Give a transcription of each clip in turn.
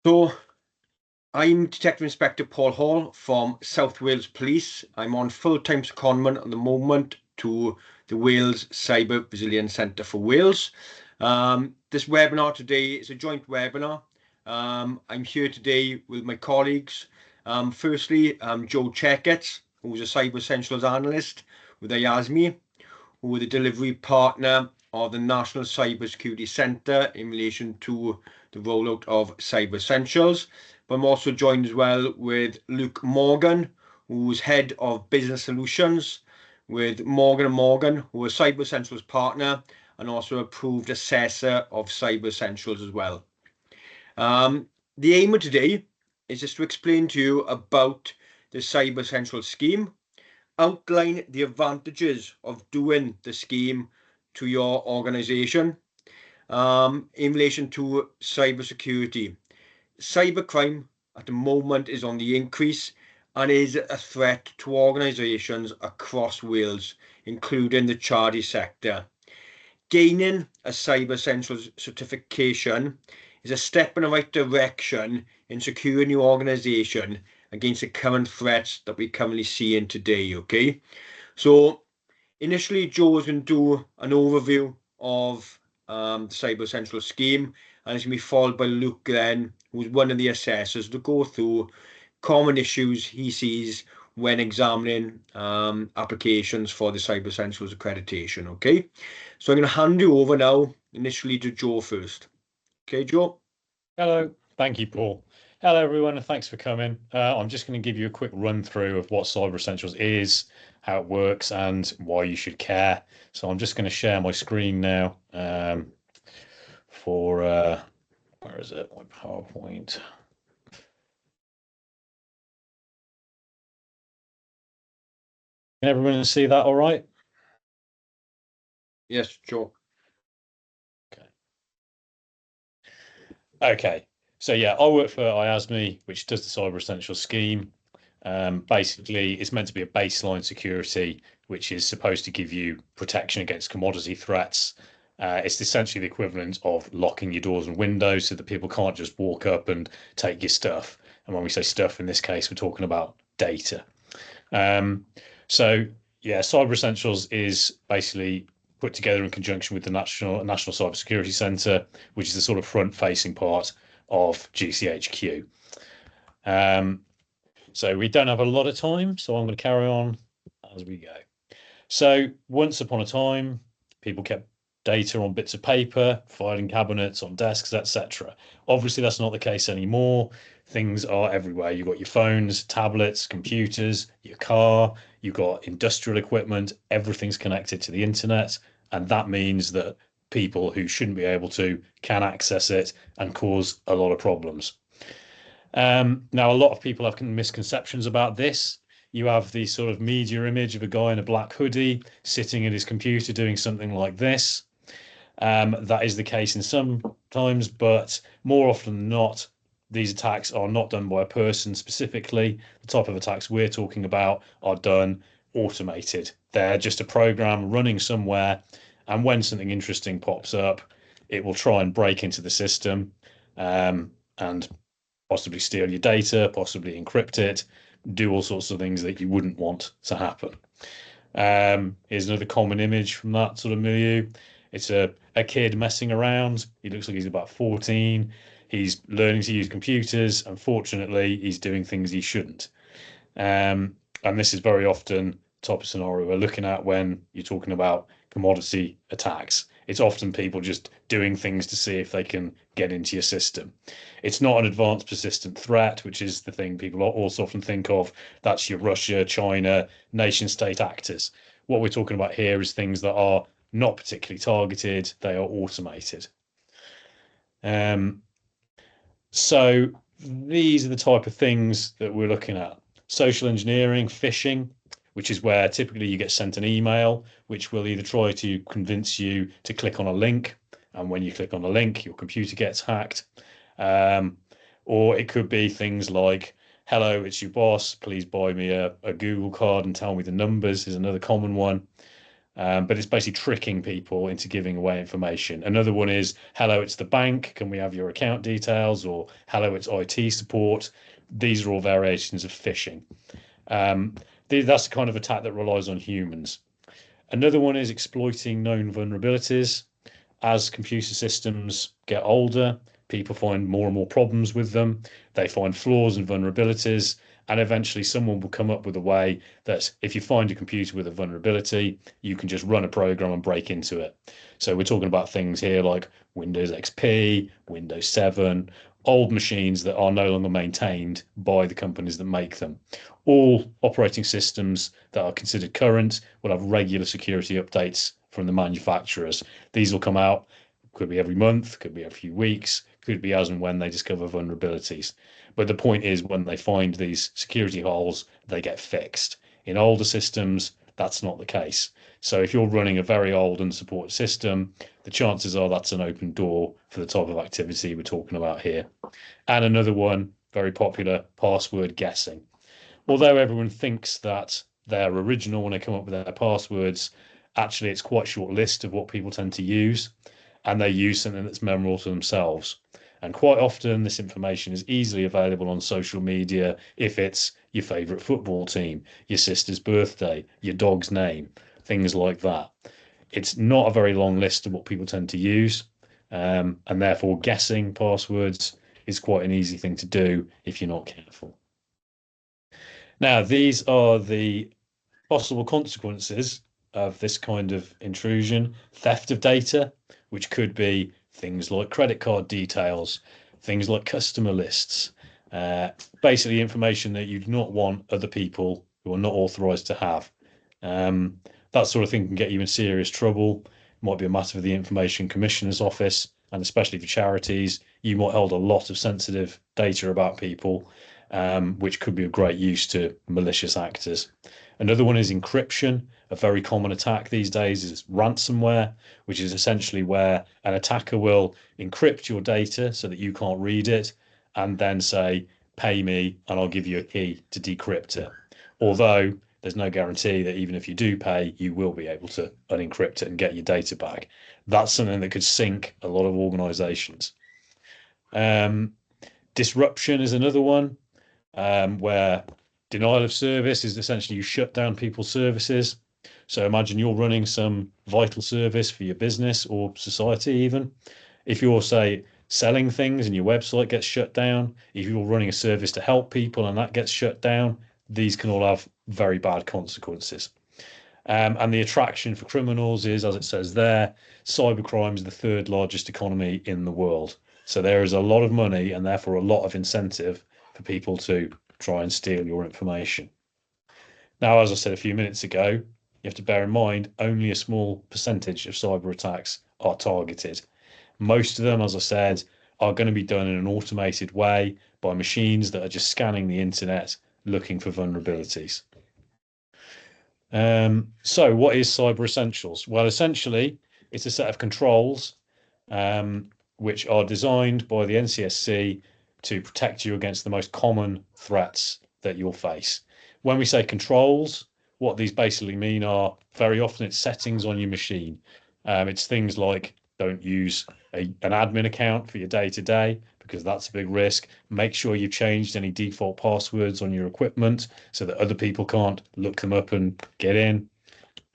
So I'm Detective Inspector Paul Hall from South Wales Police. I'm on full-time secondment at the moment to the Wales Cyber Resilience Centre for Wales. This webinar today is a joint webinar. I'm here today with my colleagues. Firstly, Joe Checketts, who's a Cyber Essentials Analyst with IASME, who are the delivery partner of the National Cyber Security Centre in relation to the rollout of Cyber Essentials. But I'm also joined as well with Luke Morgan, who's Head of Business Solutions with Morgan & Morgan, who are Cyber Essentials partner and also approved assessor of Cyber Essentials as well. The aim of today is just to explain to you about the Cyber Essentials scheme, outline the advantages of doing the scheme to your organization in relation to cybersecurity. Cybercrime at the moment is on the increase and is a threat to organizations across Wales, including the charity sector. Gaining a Cyber Essentials certification is a step in the right direction in securing your organization against the current threats that we're currently seeing today, okay? So initially, Joe is going to do an overview of the Cyber Essentials scheme, and it's going to be followed by Luke then, who's one of the assessors, to go through common issues he sees when examining applications for the Cyber Essentials accreditation, okay? So I'm going to hand you over now, initially to Joe first. Okay, Joe? Hello. Thank you, Paul. Hello, everyone, and thanks for coming. I'm just going to give you a quick run through of what Cyber Essentials is, how it works, and why you should care. So I'm just going to share my screen now for, where is it, my PowerPoint? Can everyone see that all right? Yes, Joe. Okay. So yeah, I work for IASME, which does the Cyber Essentials scheme. Basically, it's meant to be a baseline security, which is supposed to give you protection against commodity threats. It's essentially the equivalent of locking your doors and windows so that people can't just walk up and take your stuff. And when we say stuff in this case, we're talking about data. So yeah, Cyber Essentials is basically put together in conjunction with the National Cyber Security Centre, which is the sort of front-facing part of GCHQ. So we don't have a lot of time, so I'm going to carry on as we go. So once upon a time, people kept data on bits of paper, filing cabinets, on desks, etc. Obviously, that's not the case anymore. Things are everywhere. You've got your phones, tablets, computers, your car, you've got industrial equipment, everything's connected to the internet. And that means that people who shouldn't be able to can access it and cause a lot of problems. Now, a lot of people have misconceptions about this. You have the sort of media image of a guy in a black hoodie sitting at his computer doing something like this. That is the case in some times, but more often than not, these attacks are not done by a person specifically. The type of attacks we're talking about are done automated. They're just a program running somewhere, and when something interesting pops up, it will try and break into the system and possibly steal your data, possibly encrypt it, do all sorts of things that you wouldn't want to happen. Here's another common image from that sort of milieu. It's a kid messing around. He looks like he's about 14. He's learning to use computers. Unfortunately, he's doing things he shouldn't. And this is very often the type of scenario we're looking at when you're talking about commodity attacks. It's often people just doing things to see if they can get into your system. It's not an advanced persistent threat, which is the thing people also often think of. That's your Russia, China, nation state actors. What we're talking about here is things that are not particularly targeted. They are automated. So these are the type of things that we're looking at. Social engineering, phishing, which is where typically you get sent an email, which will either try to convince you to click on a link. And when you click on a link, your computer gets hacked. Or it could be things like, hello, it's your boss. Please buy me a Google card and tell me the numbers is another common one. But it's basically tricking people into giving away information. Another one is, hello, it's the bank. Can we have your account details? Or hello, it's IT support. These are all variations of phishing. That's the kind of attack that relies on humans. Another one is exploiting known vulnerabilities. As computer systems get older, people find more and more problems with them. They find flaws and vulnerabilities, and eventually someone will come up with a way that if you find a computer with a vulnerability, you can just run a program and break into it. So we're talking about things here like Windows XP, Windows 7, old machines that are no longer maintained by the companies that make them. All operating systems that are considered current will have regular security updates from the manufacturers. These will come out, could be every month, could be every few weeks, could be as and when they discover vulnerabilities. But the point is, when they find these security holes, they get fixed. In older systems, that's not the case. So if you're running a very old unsupported system, the chances are that's an open door for the type of activity we're talking about here. And another one, very popular, password guessing. Although everyone thinks that they're original when they come up with their passwords, actually it's quite a short list of what people tend to use, and they use something that's memorable to themselves. And quite often, this information is easily available on social media if it's your favourite football team, your sister's birthday, your dog's name, things like that. It's not a very long list of what people tend to use, and therefore guessing passwords is quite an easy thing to do if you're not careful. Now, these are the possible consequences of this kind of intrusion: theft of data, which could be things like credit card details, things like customer lists, basically information that you do not want other people who are not authorized to have. That sort of thing can get you in serious trouble. It might be a matter of the Information Commissioner's Office, and especially for charities, you might hold a lot of sensitive data about people, which could be of great use to malicious actors. Another one is encryption. A very common attack these days is ransomware, which is essentially where an attacker will encrypt your data so that you can't read it and then say, pay me and I'll give you a key to decrypt it. Although there's no guarantee that even if you do pay, you will be able to unencrypt it and get your data back. That's something that could sink a lot of organizations. Disruption is another one, where denial of service is essentially you shut down people's services. So imagine you're running some vital service for your business or society even. If you're, say, selling things and your website gets shut down, if you're running a service to help people and that gets shut down, these can all have very bad consequences. And the attraction for criminals is, as it says there, cybercrime is the third largest economy in the world. So there is a lot of money and therefore a lot of incentive for people to try and steal your information. Now, as I said a few minutes ago, you have to bear in mind only a small percentage of cyber attacks are targeted. Most of them, as I said, are going to be done in an automated way by machines that are just scanning the internet looking for vulnerabilities. So what is Cyber Essentials? Well, essentially, it's a set of controls which are designed by the NCSC to protect you against the most common threats that you'll face. When we say controls, what these basically mean are very often it's settings on your machine. It's things like don't use an admin account for your day-to-day because that's a big risk. Make sure you've changed any default passwords on your equipment so that other people can't look them up and get in,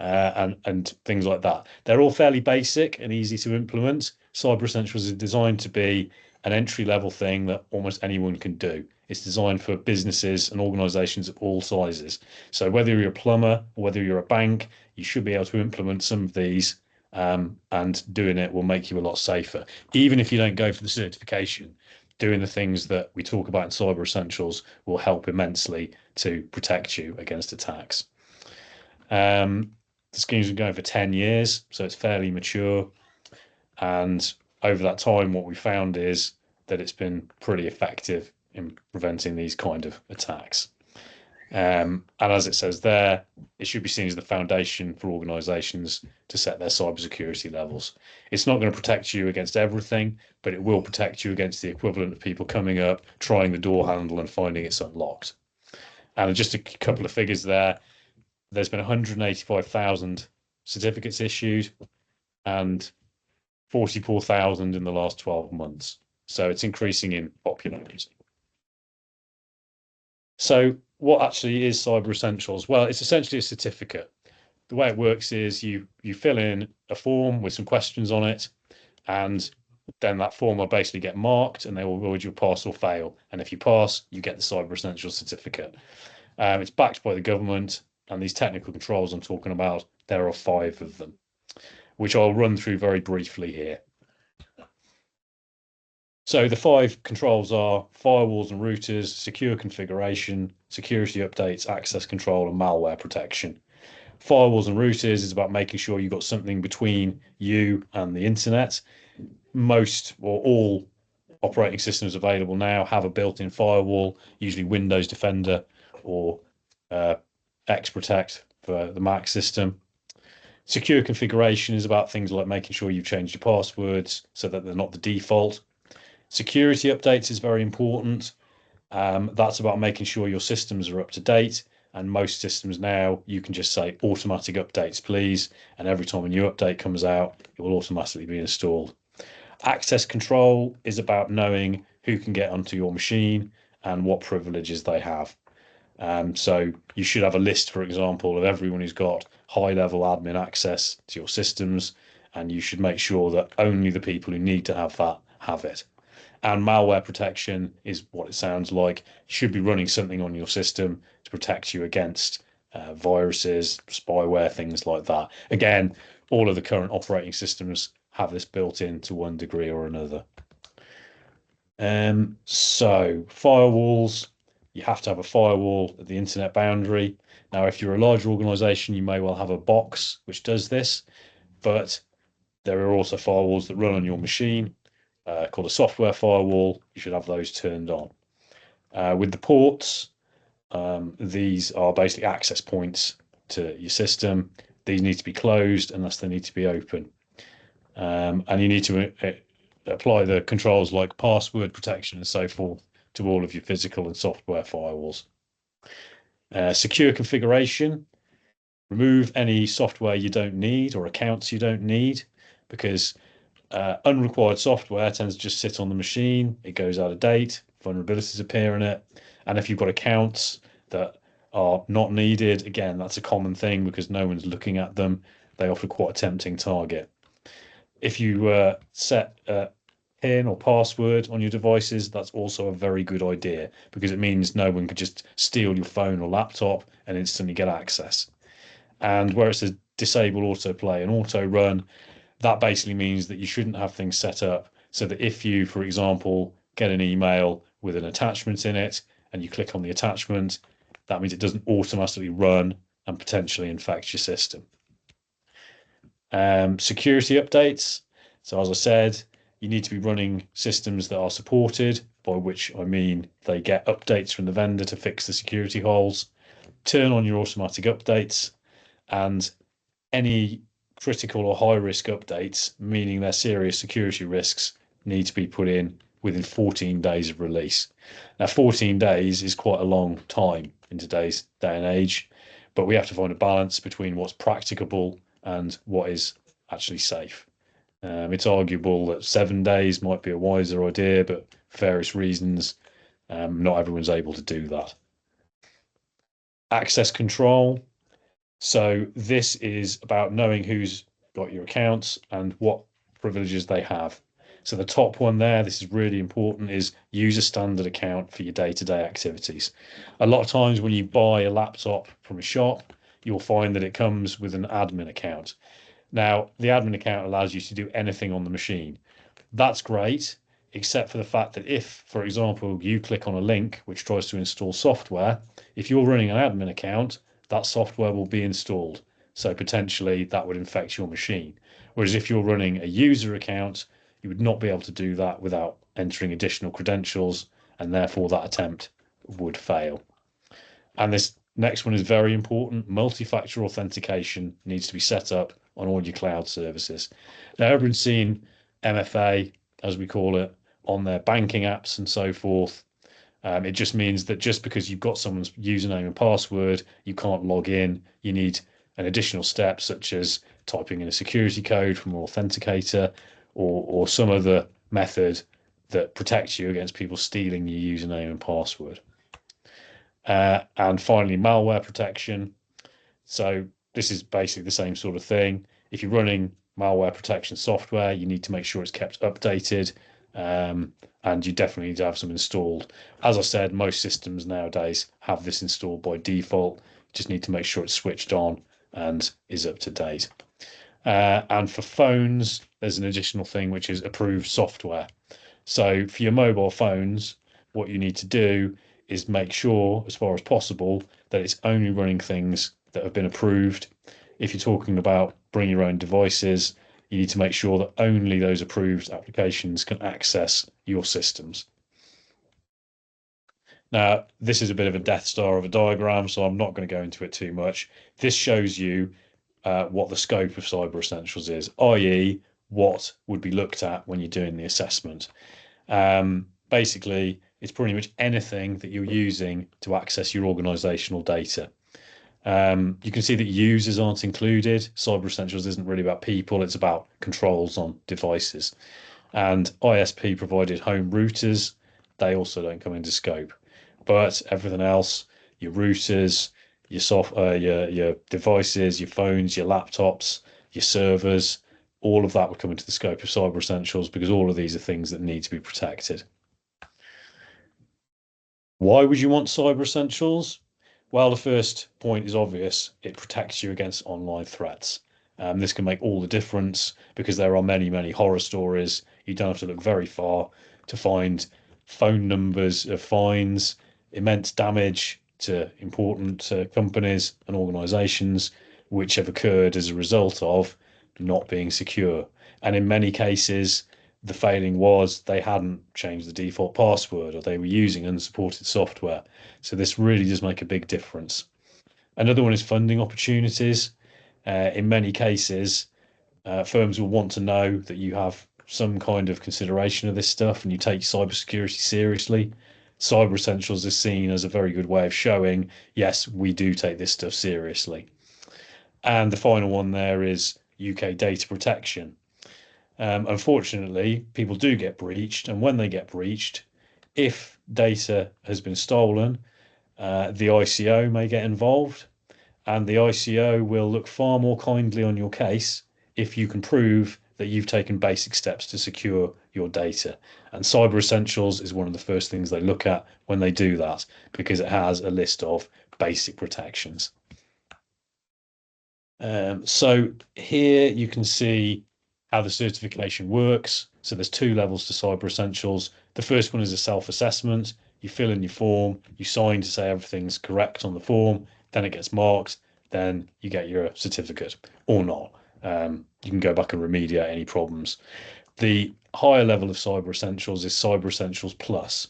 and things like that. They're all fairly basic and easy to implement. Cyber Essentials is designed to be an entry-level thing that almost anyone can do. It's designed for businesses and organizations of all sizes. So whether you're a plumber or whether you're a bank, you should be able to implement some of these, and doing it will make you a lot safer. Even if you don't go for the certification, doing the things that we talk about in Cyber Essentials will help immensely to protect you against attacks. The scheme's been going for 10 years, so it's fairly mature. And over that time, what we found is that it's been pretty effective in preventing these kind of attacks. And as it says there, it should be seen as the foundation for organizations to set their cybersecurity levels. It's not going to protect you against everything, but it will protect you against the equivalent of people coming up, trying the door handle and finding it's unlocked. And just a couple of figures there. There's been 185,000 certificates issued and 44,000 in the last 12 months. So it's increasing in popularity. So what actually is Cyber Essentials? Well, it's essentially a certificate. The way it works is you fill in a form with some questions on it, and then that form will basically get marked and they will award you a pass or fail. And if you pass, you get the Cyber Essentials certificate. It's backed by the government, and these technical controls I'm talking about, there are 5 of them, which I'll run through very briefly here. So the 5 controls are firewalls and routers, secure configuration, security updates, access control, and malware protection. Firewalls and routers is about making sure you've got something between you and the internet. Most or all operating systems available now have a built-in firewall, usually Windows Defender or X-Protect for the Mac system. Secure configuration is about things like making sure you've changed your passwords so that they're not the default. Security updates is very important. That's about making sure your systems are up to date. And most systems now, you can just say automatic updates, please. And every time a new update comes out, it will automatically be installed. Access control is about knowing who can get onto your machine and what privileges they have. So you should have a list, for example, of everyone who's got high-level admin access to your systems, and you should make sure that only the people who need to have that have it. And malware protection is what it sounds like. You should be running something on your system to protect you against viruses, spyware, things like that. Again, all of the current operating systems have this built in to one degree or another. So firewalls, you have to have a firewall at the internet boundary. Now, if you're a larger organization, you may well have a box which does this, but there are also firewalls that run on your machine, called a software firewall. You should have those turned on. With the ports, these are basically access points to your system. These need to be closed unless they need to be open. And you need to apply the controls like password protection and so forth to all of your physical and software firewalls. Secure configuration, remove any software you don't need or accounts you don't need, because unrequired software tends to just sit on the machine. It goes out of date, vulnerabilities appear in it. And if you've got accounts that are not needed, again, that's a common thing because no one's looking at them. They offer quite a tempting target. If you set a PIN or password on your devices, that's also a very good idea because it means no one could just steal your phone or laptop and instantly get access. And where it says disable autoplay and auto run, that basically means that you shouldn't have things set up so that if you, for example, get an email with an attachment in it and you click on the attachment, that means it doesn't automatically run and potentially infect your system. Security updates. So as I said, you need to be running systems that are supported, by which I mean they get updates from the vendor to fix the security holes. Turn on your automatic updates, and any critical or high risk updates, meaning they're serious security risks, need to be put in within 14 days of release. Now, 14 days is quite a long time in today's day and age, but we have to find a balance between what's practicable and what is actually safe. It's arguable that 7 days might be a wiser idea, but for various reasons, not everyone's able to do that. Access control. So this is about knowing who's got your accounts and what privileges they have. So the top one there, this is really important, is use a standard account for your day-to-day activities. A lot of times when you buy a laptop from a shop, you'll find that it comes with an admin account. Now, the admin account allows you to do anything on the machine. That's great, except for the fact that if, for example, you click on a link which tries to install software, if you're running an admin account, that software will be installed. So potentially that would infect your machine. Whereas if you're running a user account, you would not be able to do that without entering additional credentials, and therefore that attempt would fail. And this next one is very important. Multi-factor authentication needs to be set up on all your cloud services. Now, everyone's seen MFA, as we call it, on their banking apps and so forth. It just means that just because you've got someone's username and password, you can't log in. You need and additional steps such as typing in a security code from an authenticator or some other method that protects you against people stealing your username and password. And finally, malware protection. So this is basically the same sort of thing. If you're running malware protection software, you need to make sure it's kept updated, and you definitely need to have some installed. As I said, most systems nowadays have this installed by default. You just need to make sure it's switched on and is up to date. And for phones, there's an additional thing which is approved software. So for your mobile phones, what you need to do is make sure, as far as possible, that it's only running things that have been approved. If you're talking about bring your own devices, you need to make sure that only those approved applications can access your systems. Now, this is a bit of a Death Star of a diagram, so I'm not going to go into it too much. This shows you what the scope of Cyber Essentials is, i.e. what would be looked at when you're doing the assessment. Basically, it's pretty much anything that you're using to access your organizational data. You can see that users aren't included. Cyber Essentials isn't really about people, it's about controls on devices. And ISP provided home routers, they also don't come into scope. But everything else, your routers, your devices, your phones, your laptops, your servers, all of that would come into the scope of Cyber Essentials because all of these are things that need to be protected. Why would you want Cyber Essentials? Well, the first point is obvious. It protects you against online threats. This can make all the difference because there are many, many horror stories. You don't have to look very far to find phone numbers of fines, immense damage to important companies and organizations which have occurred as a result of not being secure. And in many cases, the failing was they hadn't changed the default password or they were using unsupported software. So this really does make a big difference. Another one is funding opportunities. In many cases, firms will want to know that you have some kind of consideration of this stuff and you take cybersecurity seriously. Cyber Essentials is seen as a very good way of showing, yes, we do take this stuff seriously. And the final one there is UK data protection. Unfortunately, people do get breached, and when they get breached, if data has been stolen, the ICO may get involved, and the ICO will look far more kindly on your case if you can prove that you've taken basic steps to secure your data. And Cyber Essentials is one of the first things they look at when they do that, because it has a list of basic protections. So here you can see how the certification works. So there's two levels to Cyber Essentials. The first one is a self-assessment. You fill in your form, you sign to say everything's correct on the form, then it gets marked, then you get your certificate or not. You can go back and remediate any problems. The higher level of Cyber Essentials is Cyber Essentials Plus.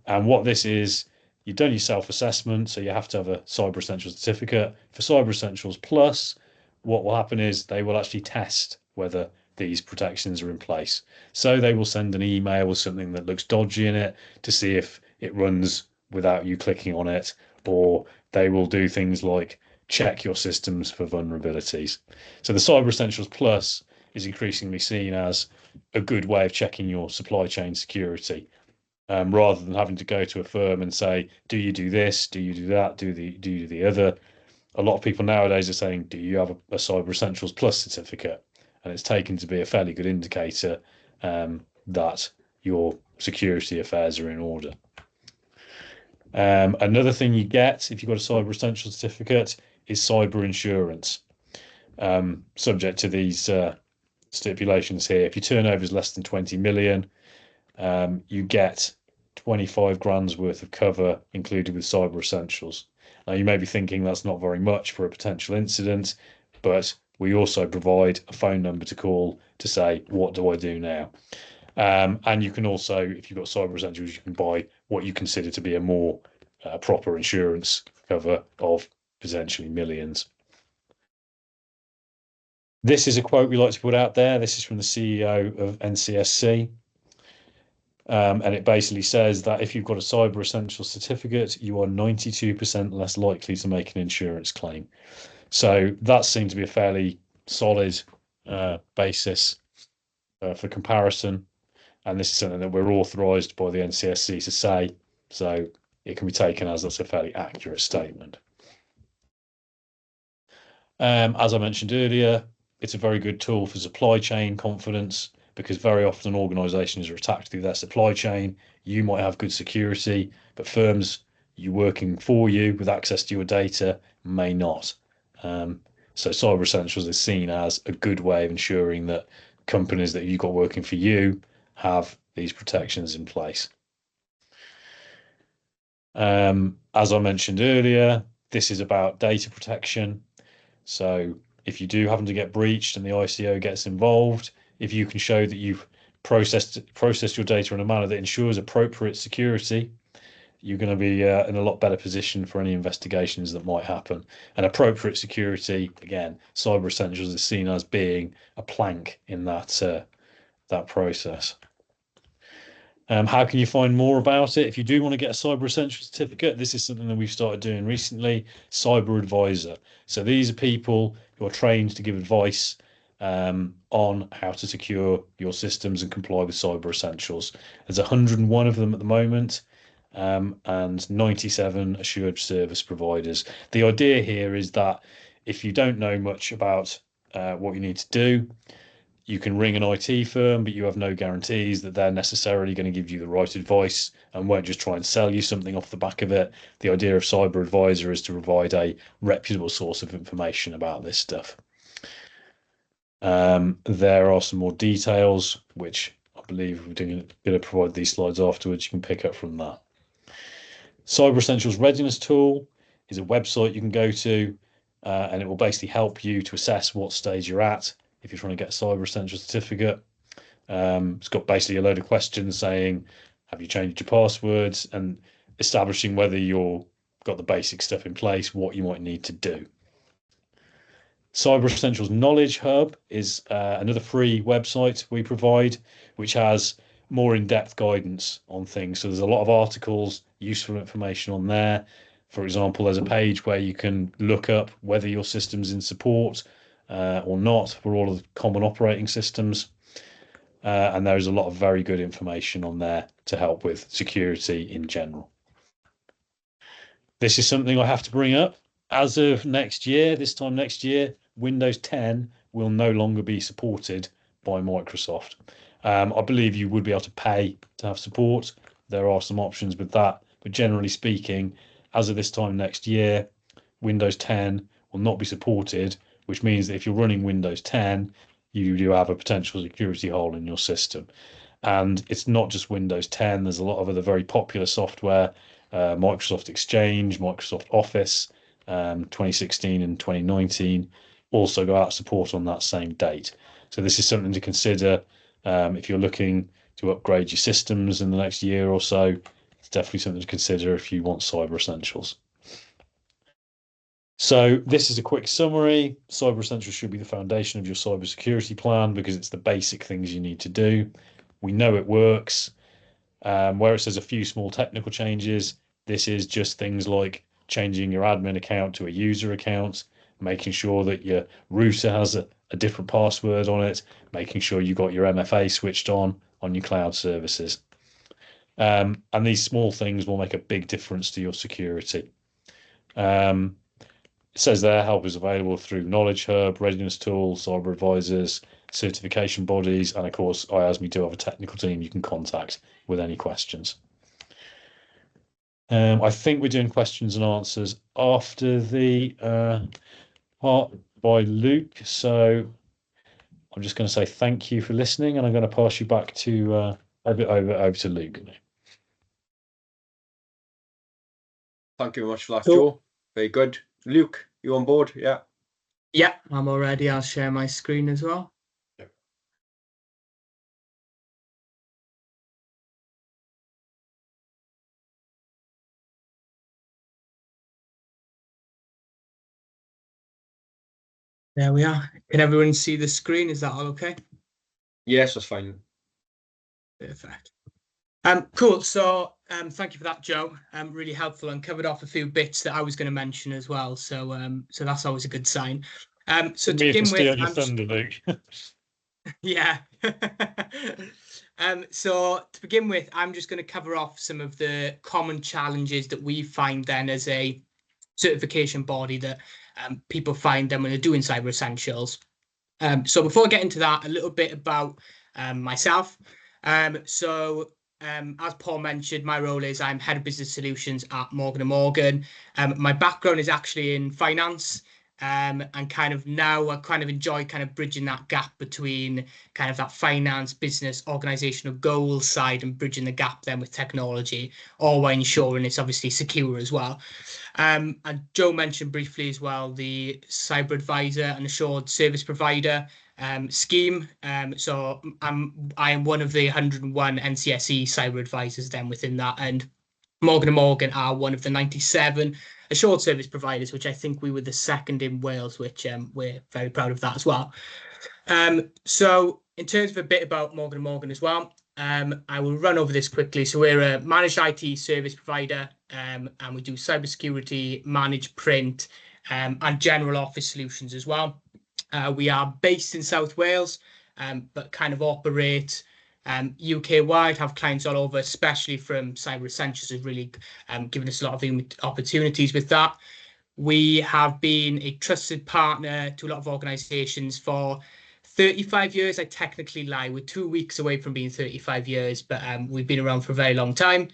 And what this is, you've done your self-assessment, so you have to have a Cyber Essentials certificate. For Cyber Essentials Plus, what will happen is they will actually test whether these protections are in place. So they will send an email with something that looks dodgy in it to see if it runs without you clicking on it, or they will do things like check your systems for vulnerabilities. So the Cyber Essentials Plus is increasingly seen as a good way of checking your supply chain security. Rather than having to go to a firm and say, do you do this? Do you do that? Do you do the other? A lot of people nowadays are saying, do you have a Cyber Essentials Plus certificate? And it's taken to be a fairly good indicator that your security affairs are in order. Another thing you get if you've got a Cyber Essentials certificate is cyber insurance. Subject to these stipulations here, if your turnover is less than 20 million, you get 25 grand's worth of cover included with Cyber Essentials. Now, you may be thinking that's not very much for a potential incident, but we also provide a phone number to call to say, what do I do now? And you can also, if you've got Cyber Essentials, you can buy what you consider to be a more proper insurance cover of potentially millions. This is a quote we like to put out there. This is from the CEO of NCSC. And it basically says that if you've got a Cyber Essentials certificate, you are 92% less likely to make an insurance claim. So that seemed to be a fairly solid basis for comparison. And this is something that we're authorised by the NCSC to say, so it can be taken as that's a fairly accurate statement. As I mentioned earlier, it's a very good tool for supply chain confidence, because very often organisations are attacked through their supply chain. You might have good security, but firms you working for you with access to your data may not. So Cyber Essentials is seen as a good way of ensuring that companies that you've got working for you have these protections in place. As I mentioned earlier, this is about data protection. So if you do happen to get breached and the ICO gets involved, if you can show that you've processed your data in a manner that ensures appropriate security, you're going to be in a lot better position for any investigations that might happen. And appropriate security, again, Cyber Essentials is seen as being a plank in that process. How can you find more about it? If you do want to get a Cyber Essentials certificate, this is something that we've started doing recently, Cyber Advisor. So these are people who are trained to give advice on how to secure your systems and comply with Cyber Essentials. There's 101 of them at the moment, and 97 assured service providers. The idea here is that if you don't know much about what you need to do, you can ring an IT firm, but you have no guarantees that they're necessarily going to give you the right advice and won't just try and sell you something off the back of it. The idea of Cyber Advisor is to provide a reputable source of information about this stuff. There are some more details, which I believe we're going to provide these slides afterwards. You can pick up from that. Cyber Essentials Readiness Tool is a website you can go to, and it will basically help you to assess what stage you're at if you're trying to get a Cyber Essentials certificate. It's got basically a load of questions saying, have you changed your passwords, and establishing whether you've got the basic stuff in place, what you might need to do. Cyber Essentials Knowledge Hub is another free website we provide, which has more in-depth guidance on things. So there's a lot of articles, useful information on there. For example, there's a page where you can look up whether your system's in support or not for all of the common operating systems. And there is a lot of very good information on there to help with security in general. This is something I have to bring up. As of next year, this time next year, Windows 10 will no longer be supported by Microsoft. I believe you would be able to pay to have support. There are some options with that, but generally speaking, as of this time next year, Windows 10 will not be supported, which means that if you're running Windows 10, you do have a potential security hole in your system. And it's not just Windows 10. There's a lot of other very popular software, Microsoft Exchange, Microsoft Office, 2016 and 2019 also go out of support on that same date. So this is something to consider if you're looking to upgrade your systems in the next year or so. It's definitely something to consider if you want Cyber Essentials. So this is a quick summary. Cyber Essentials should be the foundation of your cybersecurity plan because it's the basic things you need to do. We know it works. Where it says a few small technical changes, this is just things like changing your admin account to a user account, making sure that your router has a different password on it, making sure you got your MFA switched on your cloud services. And these small things will make a big difference to your security. It says there help is available through Knowledge Hub, Readiness Tool, Cyber Advisors, certification bodies, and of course IASME do have a technical team you can contact with any questions. I think we're doing questions and answers after the part by Luke. So I'm just going to say thank you for listening, and I'm going to pass you back to over to Luke. Thank you very much for that, Joe. Very good. Luke, you on board? Yeah. Yeah, I'm all ready. I'll share my screen as well. There we are. Can everyone see the screen? Is that all okay? Yes, that's fine. Perfect. Cool. So thank you for that, Joe. Really helpful, and covered off a few bits that I was going to mention as well. So so that's always a good sign. So to Me to begin with, steal your thunder, Luke. yeah. So to begin with, I'm just going to cover off some of the common challenges that we find then as a certification body that people find them when they're doing Cyber Essentials. So before I get into that, a little bit about myself. As Paul mentioned, my role is I'm Head of Business Solutions at Morgan & Morgan. My background is actually in finance, and kind of now I kind of enjoy kind of bridging that gap between kind of that finance, business, organizational goals side and bridging the gap then with technology, all while ensuring it's obviously secure as well. And Joe mentioned briefly as well the cyber advisor and assured service provider scheme. So I am one of the 101 NCSE cyber advisors then within that, and Morgan & Morgan are one of the 97 assured service providers, which I think we were the second in Wales, which we're very proud of that as well. So in terms of a bit about Morgan & Morgan as well, I will run over this quickly. So we're a managed IT service provider, and we do cybersecurity, managed print, and general office solutions as well. We are based in South Wales, but kind of operate UK-wide, have clients all over, especially from Cyber Essentials, has really given us a lot of opportunities with that. We have been a trusted partner to a lot of organisations for 35 years. I technically lie. We're 2 weeks away from being 35 years, but we've been around for a very long time.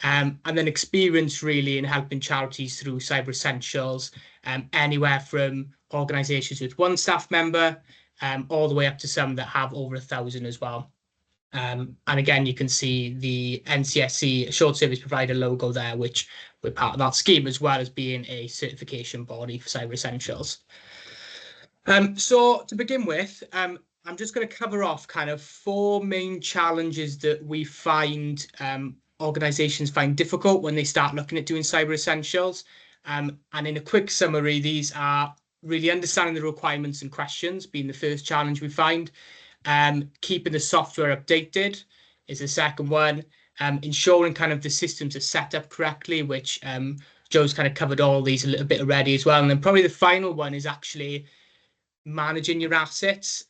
And then experience really in helping charities through Cyber Essentials, anywhere from organisations with one staff member all the way up to some that have over 1,000 as well. And again, you can see the NCSE Assured Service Provider logo there, which we're part of that scheme, as well as being a certification body for Cyber Essentials. So to begin with, I'm just going to cover off kind of 4 main challenges that we find organizations find difficult when they start looking at doing Cyber Essentials. And in a quick summary, these are really understanding the requirements and questions being the first challenge we find. Keeping the software updated is the second one. Ensuring kind of the systems are set up correctly, which Joe's kind of covered all these a little bit already as well. And then probably the final one is actually managing your assets,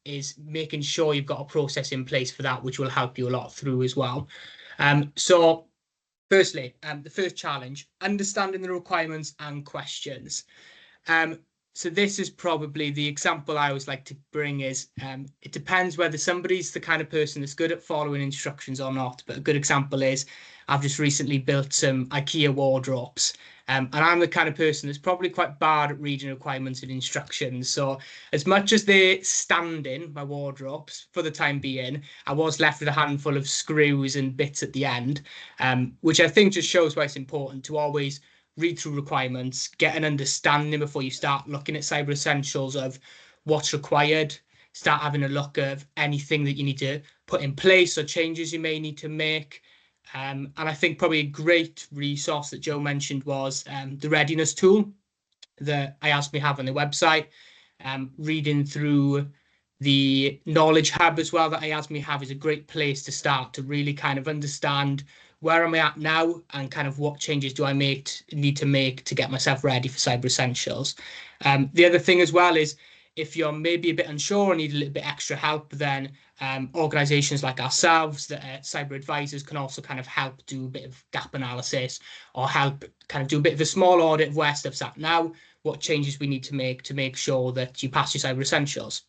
is making sure you've got a process in place for that, which will help you a lot through as well. So firstly, the first challenge, understanding the requirements and questions. So this is probably the example I always like to bring is, it depends whether somebody's the kind of person that's good at following instructions or not. But a good example is I've just recently built some IKEA wardrobes. And I'm the kind of person that's probably quite bad at reading requirements and instructions. So as much as they stand in my wardrobes for the time being, I was left with a handful of screws and bits at the end, which I think just shows why it's important to always read through requirements, get an understanding before you start looking at Cyber Essentials of what's required, start having a look of anything that you need to put in place or changes you may need to make. And I think probably a great resource that Joe mentioned was the readiness tool that IASME have on their website. Reading through the knowledge hub as well that IASME have is a great place to start to really kind of understand where am I at now and kind of what changes do I need to make to get myself ready for Cyber Essentials. The other thing as well is if you're maybe a bit unsure or need a little bit extra help, then organizations like ourselves, that cyber advisors, can also kind of help do a bit of gap analysis or help kind of do a bit of a small audit of where stuff's at now, what changes we need to make sure that you pass your Cyber Essentials.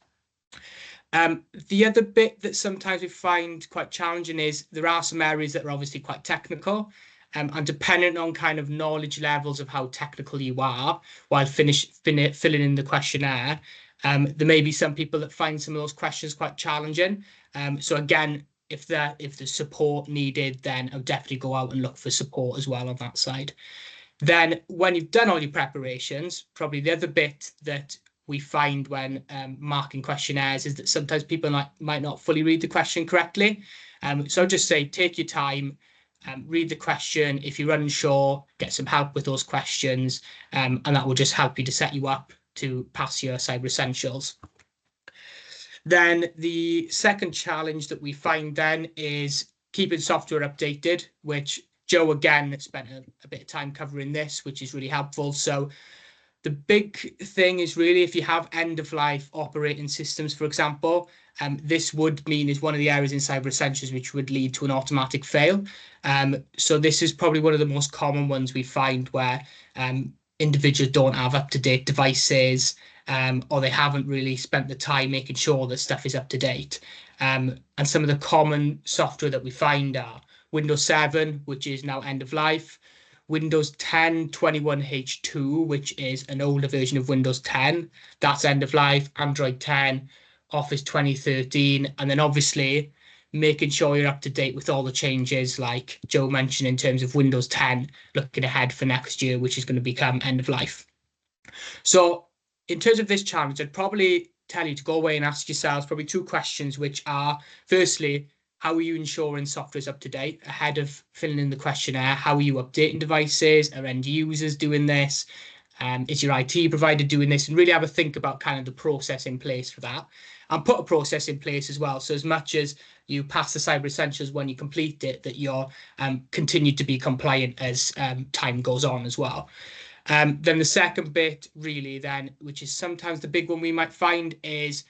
The other bit that sometimes we find quite challenging is there are some areas that are obviously quite technical, and depending on kind of knowledge levels of how technical you are while filling in the questionnaire, there may be some people that find some of those questions quite challenging. So again, if there's support needed, then I'll definitely go out and look for support as well on that side. Then when you've done all your preparations, probably the other bit that we find when marking questionnaires is that sometimes people might not fully read the question correctly. So just say, take your time, read the question. If you're unsure, get some help with those questions, and that will just help you to set you up to pass your Cyber Essentials. Then the second challenge that we find then is keeping software updated, which Joe again spent a bit of time covering this, which is really helpful. So the big thing is really if you have end-of-life operating systems, for example, this would mean is one of the areas in Cyber Essentials which would lead to an automatic fail. So this is probably one of the most common ones we find where individuals don't have up-to-date devices, or they haven't really spent the time making sure that stuff is up to date. And some of the common software that we find are Windows 7, which is now end of life, Windows 10 21H2, which is an older version of Windows 10, that's end of life, Android 10, Office 2013, and then obviously making sure you're up to date with all the changes like Joe mentioned in terms of Windows 10, looking ahead for next year, which is going to become end of life. So in terms of this challenge, I'd probably tell you to go away and ask yourselves probably two questions, which are, firstly, how are you ensuring software is up to date ahead of filling in the questionnaire? How are you updating devices? Are end users doing this? Is your IT provider doing this? And really have a think about kind of the process in place for that, and put a process in place as well. So as much as you pass the Cyber Essentials when you complete it, that you're continue to be compliant as time goes on as well. Then the second bit really then, which is sometimes the big one we might find, is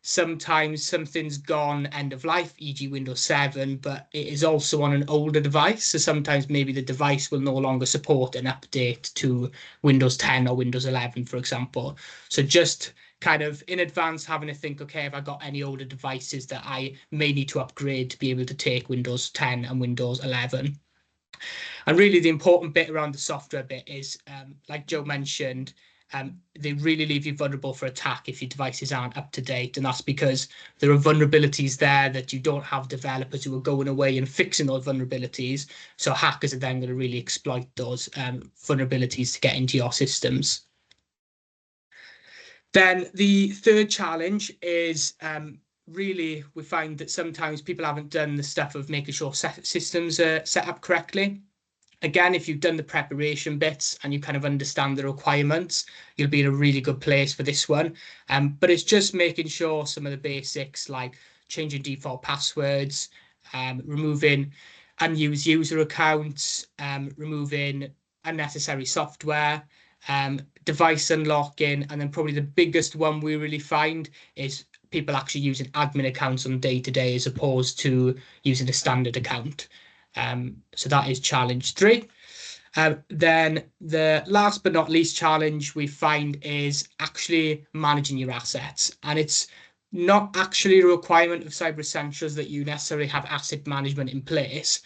sometimes something's gone end of life, e.g. Windows 7, but it is also on an older device. So sometimes maybe the device will no longer support an update to Windows 10 or Windows 11, for example. So just kind of in advance having to think, okay, have I got any older devices that I may need to upgrade to be able to take Windows 10 and Windows 11? And really the important bit around the software bit is, like Joe mentioned, they really leave you vulnerable for attack if your devices aren't up to date. And that's because there are vulnerabilities there that you don't have developers who are going away and fixing those vulnerabilities. So hackers are then going to really exploit those vulnerabilities to get into your systems. Then the third challenge is really we find that sometimes people haven't done the stuff of making sure systems are set up correctly. Again, if you've done the preparation bits and you kind of understand the requirements, you'll be in a really good place for this one. But it's just making sure some of the basics like changing default passwords, removing unused user accounts, removing unnecessary software, device unlocking, and then probably the biggest one we really find is people actually using admin accounts on day-to-day as opposed to using a standard account. So that is challenge 3. Then the last but not least challenge we find is actually managing your assets. And it's not actually a requirement of Cyber Essentials that you necessarily have asset management in place.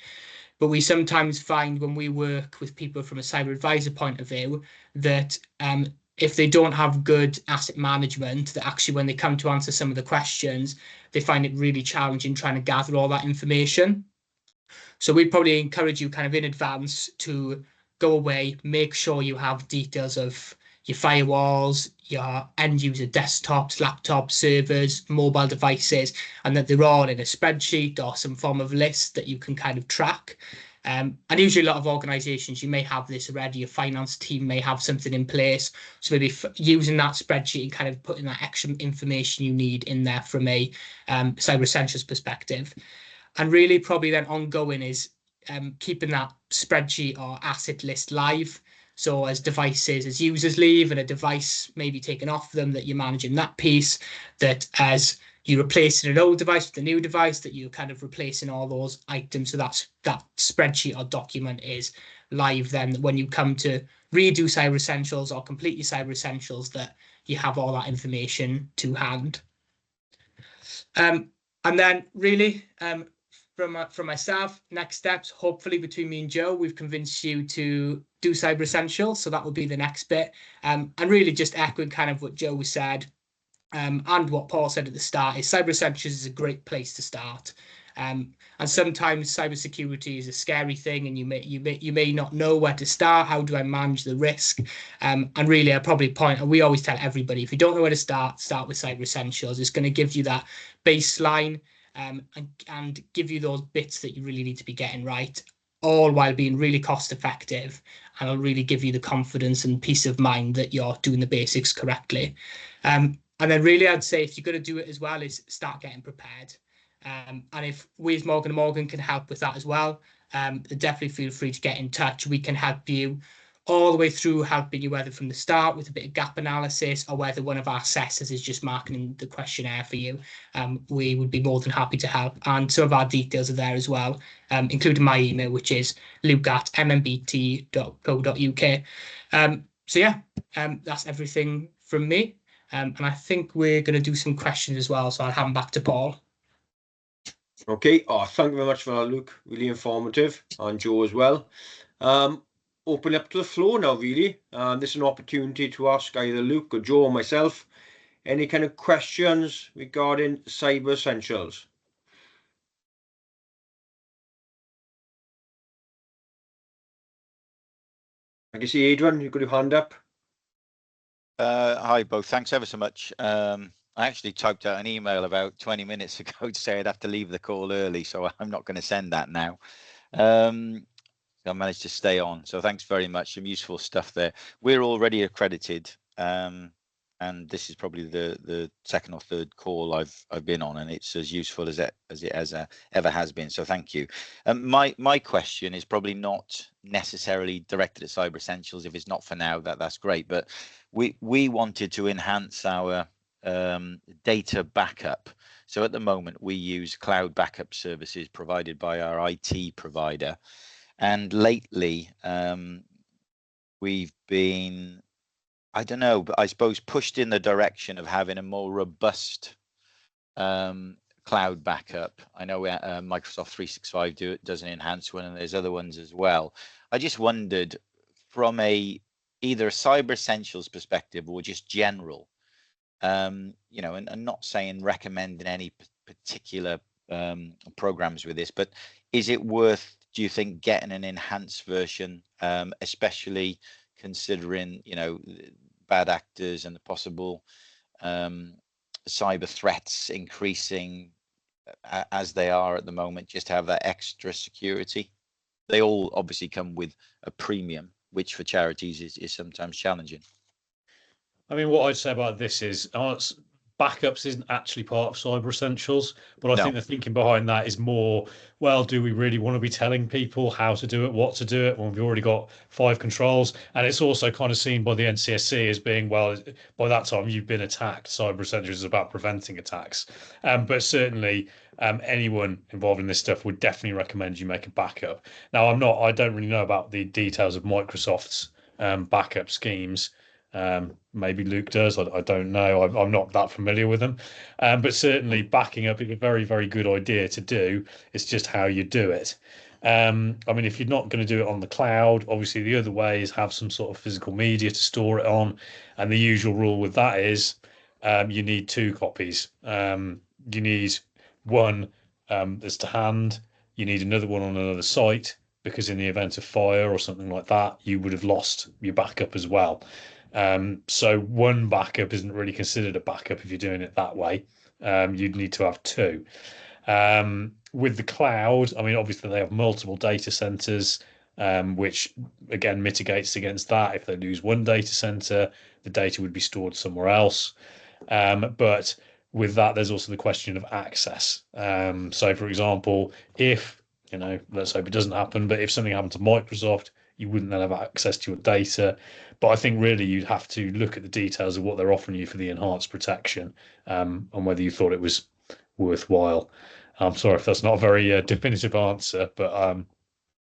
But we sometimes find when we work with people from a cyber advisor point of view that if they don't have good asset management, that actually when they come to answer some of the questions, they find it really challenging trying to gather all that information. So we'd probably encourage you kind of in advance to go away, make sure you have details of your firewalls, your end user desktops, laptops, servers, mobile devices, and that they're all in a spreadsheet or some form of list that you can kind of track. And usually a lot of organizations, you may have this already, your finance team may have something in place. So maybe using that spreadsheet and kind of putting that extra information you need in there from a Cyber Essentials perspective. And really probably then ongoing is keeping that spreadsheet or asset list live. So as devices, as users leave and a device may be taken off them, that you're managing that piece, that as you replacing an old device with a new device, that you're kind of replacing all those items. So that spreadsheet or document is live then when you come to redo Cyber Essentials or complete your Cyber Essentials, that you have all that information to hand. And then really, from myself, next steps, hopefully between me and Joe, we've convinced you to do Cyber Essentials. So that will be the next bit. And really just echoing kind of what Joe said and what Paul said at the start is Cyber Essentials is a great place to start. And sometimes cybersecurity is a scary thing and you may not know where to start. How do I manage the risk? And really I probably point, and we always tell everybody, if you don't know where to start with Cyber Essentials. It's going to give you that baseline and give you those bits that you really need to be getting right, all while being really cost effective, and it'll really give you the confidence and peace of mind that you're doing the basics correctly. And then really I'd say if you're going to do it as well is start getting prepared. And if we as Morgan & Morgan can help with that as well, definitely feel free to get in touch. We can help you all the way through, helping you whether from the start with a bit of gap analysis or whether one of our assessors is just marking the questionnaire for you. We would be more than happy to help. And some of our details are there as well, including my email, which is luke@mmbt.co.uk. So yeah, that's everything from me. And I think we're going to do some questions as well. So I'll hand back to Paul. Okay. Oh, thank you very much for that, Luke. Really informative, and Joe as well. Open up to the floor now, really. This is an opportunity to ask either Luke or Joe or myself any kind of questions regarding Cyber Essentials. I can see Adrian, you've got your hand up. Hi, both. Thanks ever so much. I actually typed out an email about 20 minutes ago to say I'd have to leave the call early, so I'm not going to send that now. I managed to stay on, so thanks very much. Some useful stuff there. We're already accredited, and this is probably the second or third call I've been on, and it's as useful as it ever has been. So thank you. My question is probably not necessarily directed at Cyber Essentials. If it's not for now, that's great. But we wanted to enhance our data backup. So at the moment we use cloud backup services provided by our IT provider, and lately we've been, I don't know, but I suppose pushed in the direction of having a more robust cloud backup. I know Microsoft 365 does an enhanced one, and there's other ones as well. I just wondered, from either a Cyber Essentials perspective or just general, you know, and not saying recommending any particular programs with this, but is it worth, do you think, getting an enhanced version, especially considering, you know, bad actors and the possible cyber threats increasing as they are at the moment, just to have that extra security? They all obviously come with a premium, which for charities is sometimes challenging. I mean, what I'd say about this is backups isn't actually part of Cyber Essentials, but I think the thinking behind that is more, well, do we really want to be telling people how to do it, what to do it, when we've already got 5 controls? And it's also kind of seen by the NCSC as being, well, by that time you've been attacked. Cyber Essentials is about preventing attacks. But certainly anyone involved in this stuff would definitely recommend you make a backup. Now, I don't really know about the details of Microsoft's backup schemes. Maybe Luke does. I don't know. I'm not that familiar with them. But certainly backing up is a very, very good idea to do. It's just how you do it. I mean, if you're not going to do it on the cloud, obviously the other way is have some sort of physical media to store it on. And the usual rule with that is you need 2 copies. You need one that's to hand. You need another one on another site, because in the event of fire or something like that, you would have lost your backup as well. So one backup isn't really considered a backup if you're doing it that way. You'd need to have 2. With the cloud, I mean, obviously they have multiple data centers, which again mitigates against that. If they lose one data center, the data would be stored somewhere else. But with that, there's also the question of access. So, for example, if, you know, let's hope it doesn't happen, but if something happened to Microsoft, you wouldn't then have access to your data. But I think really you'd have to look at the details of what they're offering you for the enhanced protection, and whether you thought it was worthwhile. I'm sorry if that's not a very definitive answer, but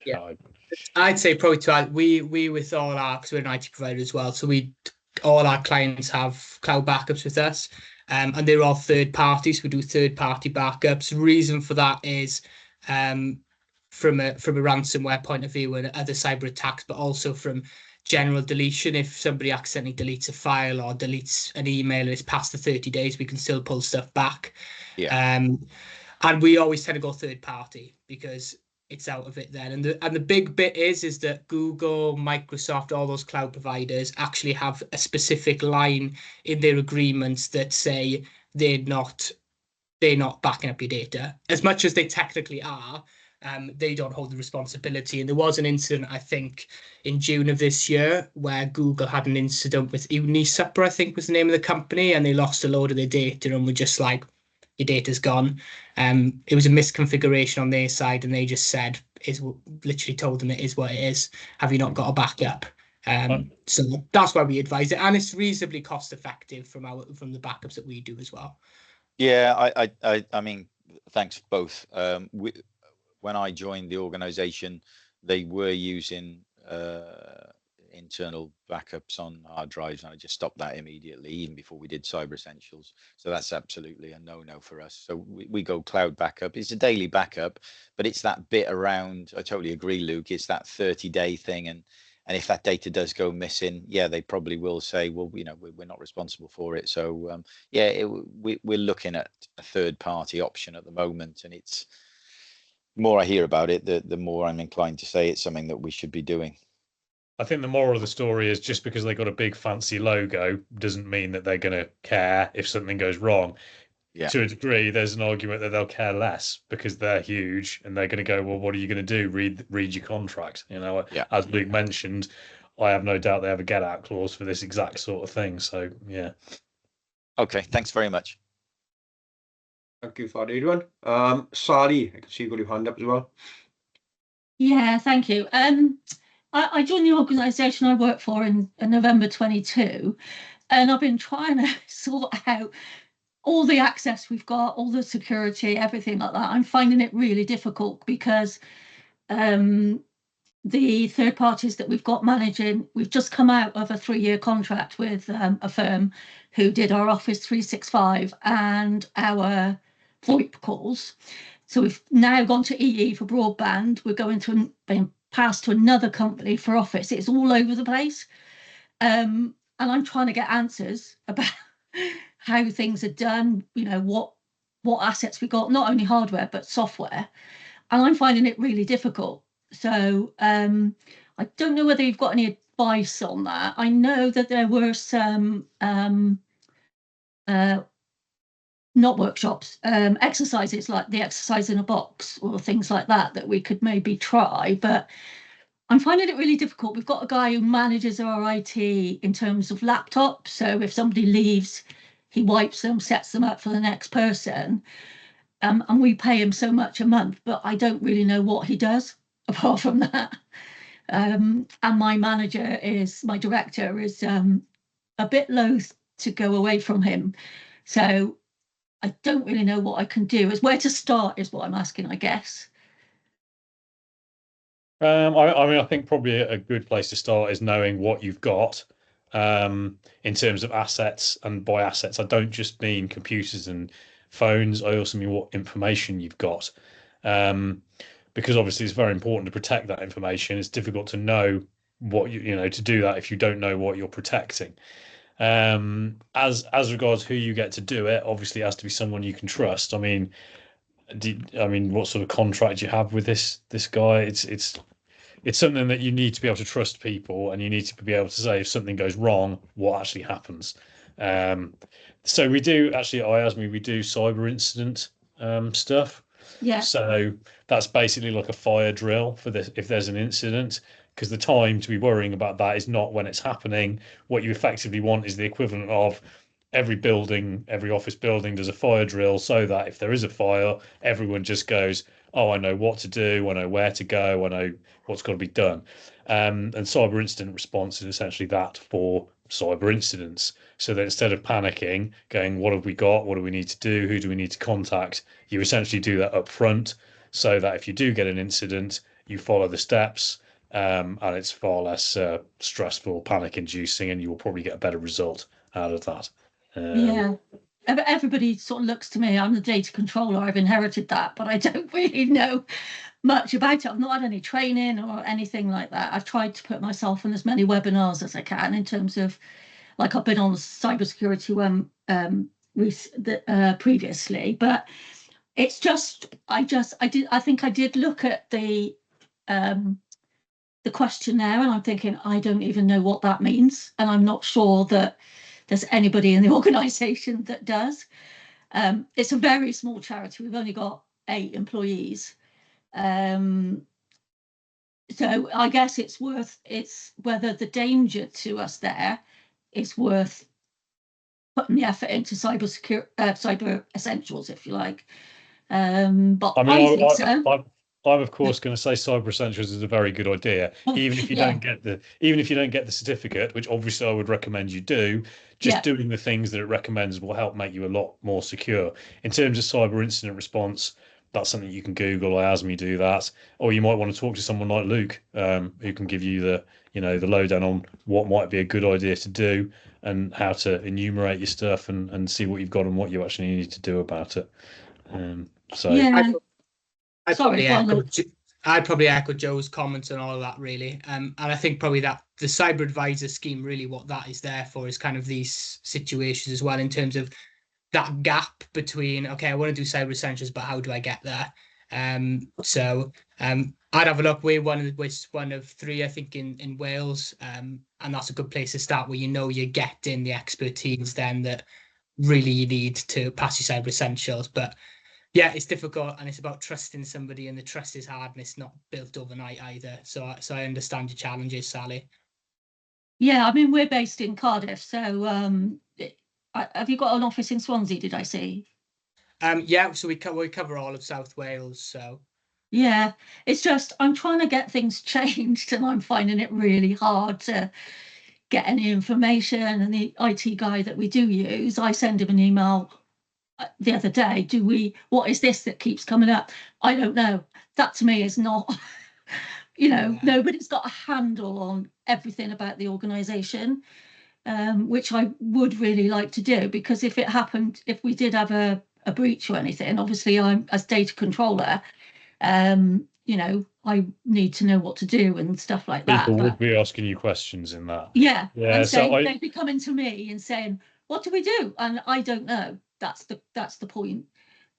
yeah, I'd say probably to add, we with all our, because we're an IT provider as well, so all our clients have cloud backups with us, and they're all third parties. We do third party backups. The reason for that is from a ransomware point of view and other cyber attacks, but also from general deletion. If somebody accidentally deletes a file or deletes an email and it's past the 30 days, we can still pull stuff back. Yeah. And we always tend to go third party because it's out of it then. And the big bit is that Google, Microsoft, all those cloud providers actually have a specific line in their agreements that say they're not backing up your data. As much as they technically are, they don't hold the responsibility. And there was an incident, I think, in June of this year where Google had an incident with Unisupper, I think was the name of the company, and they lost a load of their data and were just like, your data's gone. It was a misconfiguration on their side, and they just said, literally told them it is what it is. Have you not got a backup? So that's why we advise it, and it's reasonably cost effective from the backups that we do as well. Yeah, I mean, thanks both. When I joined the organization, they were using internal backups on hard drives, and I just stopped that immediately, even before we did Cyber Essentials. So that's absolutely a no-no for us. So we go cloud backup. It's a daily backup, but it's that bit around, I totally agree, Luke, it's that 30-day thing. And if that data does go missing, yeah, they probably will say, well, you know, we're not responsible for it. So yeah, we're looking at a third-party option at the moment, and it's, the more I hear about it, the more I'm inclined to say it's something that we should be doing. I think the moral of the story is just because they got a big fancy logo doesn't mean that they're going to care if something goes wrong. Yeah. To a degree, there's an argument that they'll care less because they're huge and they're going to go, well, what are you going to do? Read your contract. You know, Yeah. As Luke mentioned, I have no doubt they have a get out clause for this exact sort of thing. So, yeah. Okay, thanks very much. Thank you for that, Adrian. Sally, I can see you've got your hand up as well. Yeah, thank you. I joined the organisation I work for in November 22, and I've been trying to sort out all the access we've got, all the security, everything like that. I'm finding it really difficult because the third parties that we've got managing, we've just come out of a 3-year contract with a firm who did our Office 365 and our VoIP calls. So we've now gone to EE for broadband. We're going to being passed to another company for Office. It's all over the place. And I'm trying to get answers about how things are done, you know, what assets we got, not only hardware, but software. And I'm finding it really difficult. So I don't know whether you've got any advice on that. I know that there were some not workshops, exercises like the exercise in a box or things like that we could maybe try, but I'm finding it really difficult. We've got a guy who manages our IT in terms of laptops. So if somebody leaves, he wipes them, sets them up for the next person. And we pay him so much a month, but I don't really know what he does apart from that. And my director is a bit loath to go away from him. So I don't really know what I can do. Where to start is what I'm asking, I guess. I mean, I think probably a good place to start is knowing what you've got in terms of assets. And by assets, I don't just mean computers and phones. I also mean what information you've got. Because obviously it's very important to protect that information. It's difficult to know what you know to do that if you don't know what you're protecting. As regards who you get to do it, obviously it has to be someone you can trust. I mean, what sort of contract you have with this guy? It's something that you need to be able to trust people, and you need to be able to say if something goes wrong, what actually happens. So we do actually at IASME, we do cyber incident stuff. Yeah. So that's basically like a fire drill for this if there's an incident, because the time to be worrying about that is not when it's happening. What you effectively want is the equivalent of every office building does a fire drill, so that if there is a fire, everyone just goes, oh, I know what to do, I know where to go, I know what's got to be done. And cyber incident response is essentially that for cyber incidents. So that instead of panicking, going, what have we got? What do we need to do? Who do we need to contact? You essentially do that up front, so that if you do get an incident, you follow the steps, and it's far less stressful, panic-inducing, and you will probably get a better result out of that. Yeah. Everybody sort of looks to me. I'm the data controller. I've inherited that, but I don't really know much about it. I've not had any training or anything like that. I've tried to put myself on as many webinars as I can in terms of, like, I've been on the cybersecurity one previously, but it's just I think I did look at the questionnaire, and I'm thinking I don't even know what that means, and I'm not sure that there's anybody in the organisation that does. It's a very small charity. We've only got 8 employees. So I guess it's whether the danger to us there is worth putting the effort into cyber essentials, if you like. But I mean, think so. I'm of course going to say Cyber Essentials is a very good idea, even if you don't get the certificate, which obviously I would recommend you do. Just doing the things that it recommends will help make you a lot more secure. In terms of cyber incident response, that's something you can Google. IASME do that, or you might want to talk to someone like Luke, who can give you the lowdown on what might be a good idea to do and how to enumerate your stuff and see what you've got and what you actually need to do about it. So yeah, I'd probably echo Joe's comments and all of that, really. And I think probably that the cyber advisor scheme, really what that is there for is kind of these situations as well, in terms of that gap between, okay, I want to do cyber essentials, but how do I get there? I'd have a look. We're one of three, I think, in Wales, and that's a good place to start, where you're getting the expertise then that really you need to pass your cyber essentials. But yeah, it's difficult, and it's about trusting somebody, and the trust is hard, and it's not built overnight either. So I understand your challenges, Sally. Yeah, I mean, we're based in Cardiff, so have you got an office in Swansea, did I see? Yeah, so we cover all of South Wales, so. Yeah, it's just I'm trying to get things changed, and I'm finding it really hard to get any information. And the IT guy that we do use, I send him an email the other day. What is this that keeps coming up? I don't know. That to me is not, nobody's got a handle on everything about the organisation, which I would really like to do, because if we did have a breach or anything, obviously I'm, as data controller, I need to know what to do and stuff like that. People would be asking you questions in that. Yeah. Yeah. So they'd be coming to me and saying, what do we do? And I don't know. That's the point.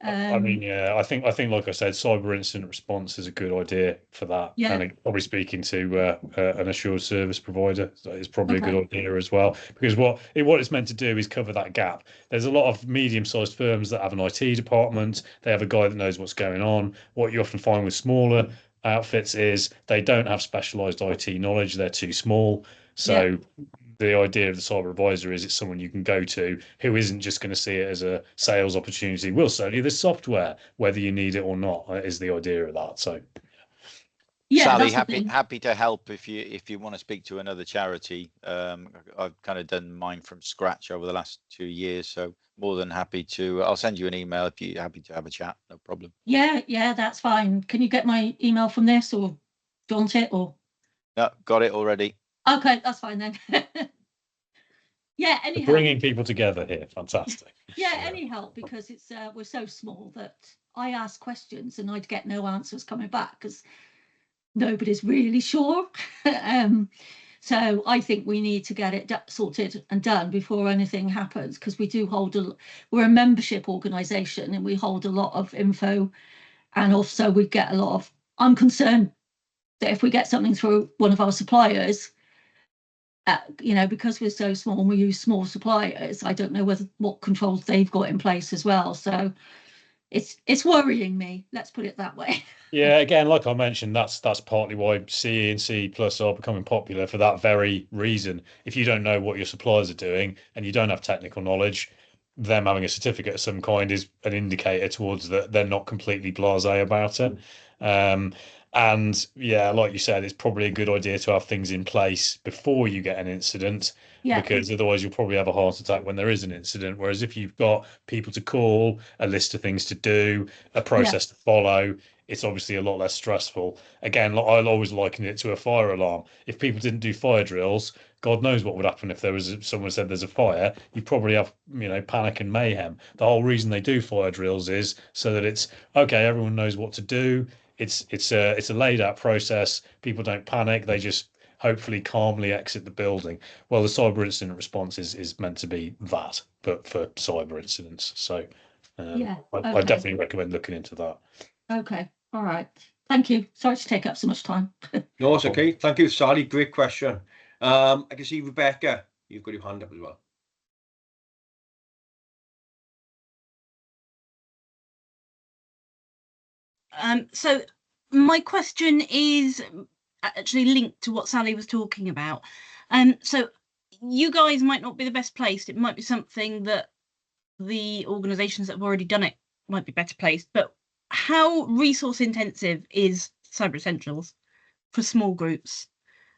I mean, yeah, I think like I said, cyber incident response is a good idea for that. Yeah. And probably speaking to an assured service provider is probably a good idea as well, because what it's meant to do is cover that gap. There's a lot of medium-sized firms that have an IT department. They have a guy that knows what's going on. What you often find with smaller outfits is they don't have specialized IT knowledge. They're too small. So the idea of the cyber advisor is it's someone you can go to who isn't just going to see it as a sales opportunity. We'll sell you this software, whether you need it or not, is the idea of that. So, yeah, Sally, happy to help if you want to speak to another charity. I've kind of done mine from scratch over the last 2 years, so more than happy to. I'll send you an email if you're happy to have a chat. No problem. Yeah, that's fine. Can you get my email from this, or do you want it, or? No, got it already. Okay, that's fine then. Yeah, anyhow. Bringing people together here, fantastic. Yeah, any help, because it's we're so small that I ask questions and I'd get no answers coming back because nobody's really sure. So I think we need to get it sorted and done before anything happens, because we do we're a membership organisation and we hold a lot of info, and also we get a lot of. I'm concerned that if we get something through one of our suppliers, because we're so small and we use small suppliers, I don't know what controls they've got in place as well. So it's worrying me. Let's put it that way. Yeah, again, like I mentioned, that's partly why CE and C+ are becoming popular, for that very reason. If you don't know what your suppliers are doing and you don't have technical knowledge, them having a certificate of some kind is an indicator towards that they're not completely blasé about it. And yeah, like you said, it's probably a good idea to have things in place before you get an incident, because otherwise you'll probably have a heart attack when there is an incident. Whereas if you've got people to call, a list of things to do, a process to follow, it's obviously a lot less stressful. Again, I'll always liken it to a fire alarm. If people didn't do fire drills, God knows what would happen if there was someone said there's a fire. You'd probably have panic and mayhem. The whole reason they do fire drills is so that it's okay. Everyone knows what to do. It's a laid out process. People don't panic. They just hopefully calmly exit the building. Well, the cyber incident response is meant to be that, but for cyber incidents. So I definitely recommend looking into that. Okay. All right. Thank you. Sorry to take up so much time. No, it's okay. Thank you, Sally. Great question. I can see Rebecca, you've got your hand up as well. So my question is actually linked to what Sally was talking about. So you guys might not be the best placed. It might be something that the organisations that have already done it might be better placed. But how resource intensive is Cyber Essentials for small groups?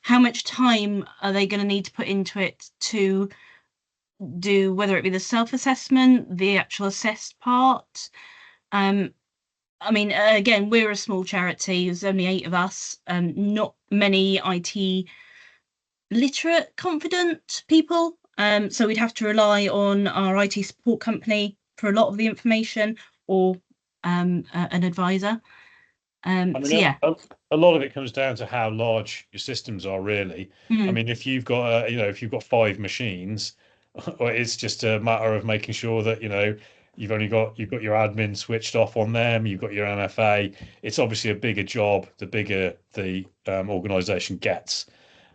How much time are they going to need to put into it to do, whether it be the self-assessment, the actual assessed part? I mean, again, we're a small charity. There's only 8 of us. Not many IT literate, confident people. So we'd have to rely on our IT support company for a lot of the information, or an advisor. I mean, So yeah. a lot of it comes down to how large your systems are, really. I mean, if you've got if you've got 5 machines, it's just a matter of making sure that you've got your admin switched off on them, you've got your MFA. It's obviously a bigger job the bigger the organisation gets.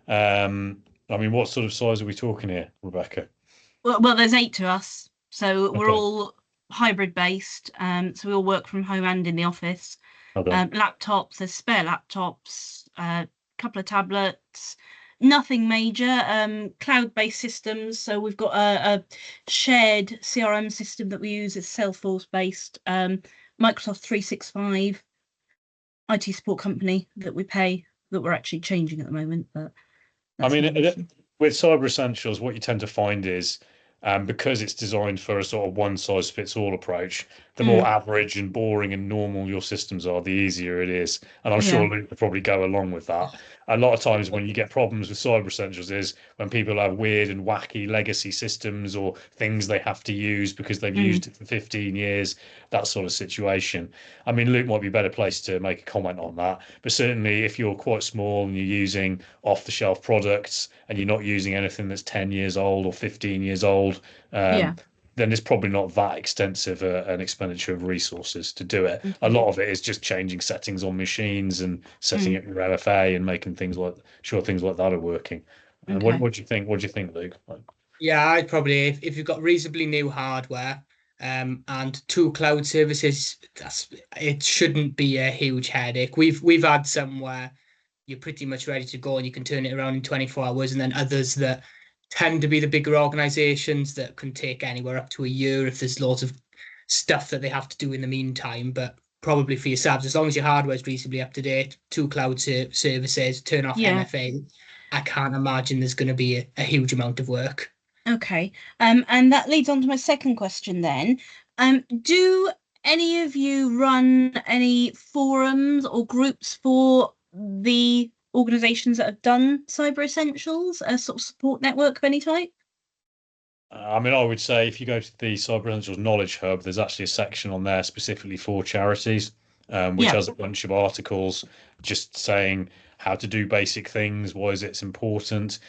I mean, what sort of size are we talking here, Rebecca? Well, there's 8 to us, so we're Okay. all hybrid based. So we all work from home and in the office. Okay. Laptops, there's spare laptops, a couple of tablets, nothing major. Cloud-based systems. So we've got a shared CRM system that we use. It's Salesforce-based. Microsoft 365 IT support company that we pay, that we're actually changing at the moment. But I mean, with Cyber Essentials, what you tend to find is, because it's designed for a sort of one-size-fits-all approach, the more average and boring and normal your systems are, the easier it is. And I'm sure Luke would probably go along with that. A lot of times when you get problems with Cyber Essentials is when people have weird and wacky legacy systems or things they have to use because they've used it for 15 years, that sort of situation. I mean, Luke might be better placed to make a comment on that. But certainly if you're quite small and you're using off-the-shelf products and you're not using anything that's 10 years old or 15 years old, then it's probably not that extensive an expenditure of resources to do it. A lot of it is just changing settings on machines and setting up your MFA and making things like that are working. What do you think? What do you think, Luke? Yeah, I'd probably, if you've got reasonably new hardware and 2 cloud services, it shouldn't be a huge headache. We've had some where you're pretty much ready to go and you can turn it around in 24 hours, and then others that tend to be the bigger organizations that can take anywhere up to a year if there's lots of stuff that they have to do in the meantime. But probably for yourselves, as long as your hardware is reasonably up to date, 2 cloud services, turn off MFA, I can't imagine there's going to be a huge amount of work. Okay. And that leads on to my second question then. Do any of you run any forums or groups for the organizations that have done Cyber Essentials, a sort of support network of any type? I mean, I would say if you go to the Cyber Essentials Knowledge Hub, there's actually a section on there specifically for charities, which has a bunch of articles just saying how to do basic things, why is it important.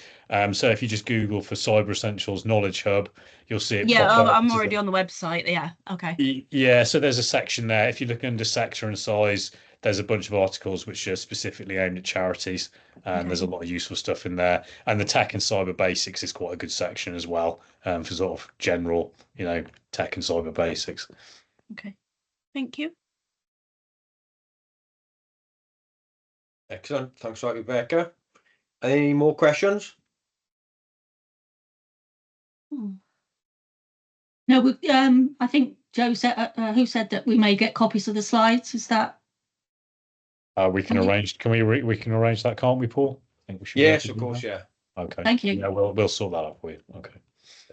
So if you just Google for Cyber Essentials Knowledge Hub, you'll see it. I'm already on the website. Yeah. Okay. Yeah. So there's a section there. If you look under sector and size, there's a bunch of articles which are specifically aimed at charities, and there's a lot of useful stuff in there. And the tech and cyber basics is quite a good section as well, for sort of general, tech and cyber basics. Okay. Thank you. Excellent. Thanks, Rebecca. Any more questions? No, I think Joe said, who said that we may get copies of the slides. Is that? We can arrange. Can we can arrange that, can't we, Paul? I think we should. Yes, of course. Yeah. Okay. Thank you. Yeah, we'll sort that out for you. Okay.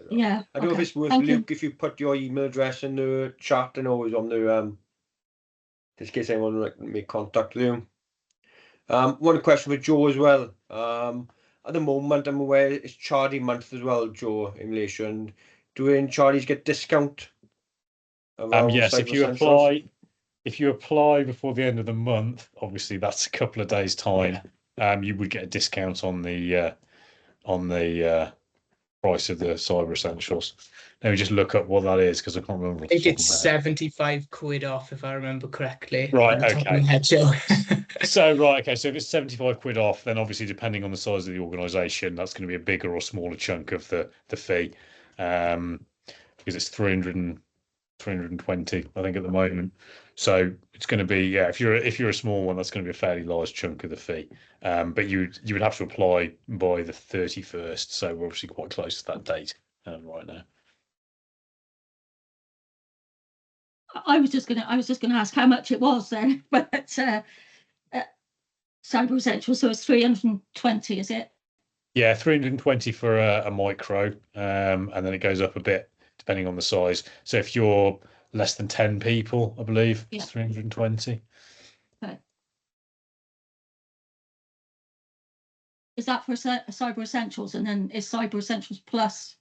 Yeah. I don't know if it's worth, Luke, if you put your email address in the chat and always on the just in case anyone would make contact with you. One question for Joe as well. At the moment, I'm aware it's Charity month as well, Joe, in relation. Do any charities get discount? Yes, if you apply before the end of the month, obviously that's a couple of days' time. You would get a discount on the price of the Cyber Essentials. Let me just look up what that is because I can't remember. I think it's 75 quid off, if I remember correctly. Right. Okay. So if it's 75 quid off, then obviously depending on the size of the organisation, that's going to be a bigger or smaller chunk of the fee, because it's 300 320, I think, at the moment. So it's going to be, yeah, if you're a small one, that's going to be a fairly large chunk of the fee. But you would have to apply by the 31st. So we're obviously quite close to that date right now. I was just gonna ask how much it was then, but Cyber Essential, so it's 320, is it? Yeah, 320 for a micro, and then it goes up a bit depending on the size. So if you're less than 10 people, I believe it's 320. Okay. Is that for Cyber Essentials, and then is Cyber Essentials Plus?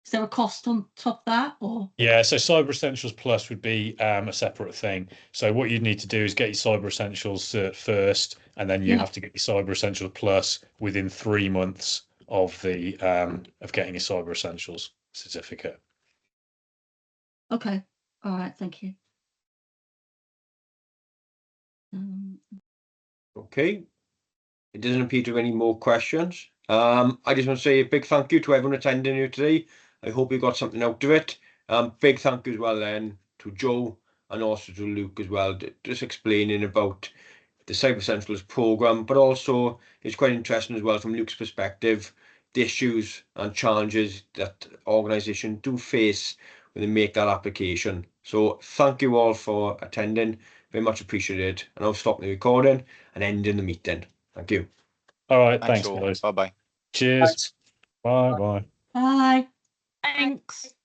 Is there a cost on top of that, or? Yeah, so Cyber Essentials Plus would be a separate thing. So what you'd need to do is get your Cyber Essentials cert first, and then you have to get your Cyber Essentials Plus within 3 months of the of getting your Cyber Essentials certificate. Okay, all right, thank you. Okay. It doesn't appear to have any more questions. I just want to say a big thank you to everyone attending here today. I hope you got something out of it. Big thank you as well then to Joe and also to Luke as well, just explaining about the Cyber Essentials program, but also it's quite interesting as well from Luke's perspective, the issues and challenges that organisations do face when they make that application. So thank you all for attending, very much appreciated, and I'll stop the recording and ending the meeting. Thank you. All right, Thanks thanks all. guys. Bye-bye. Cheers. Bye. Bye. Thanks.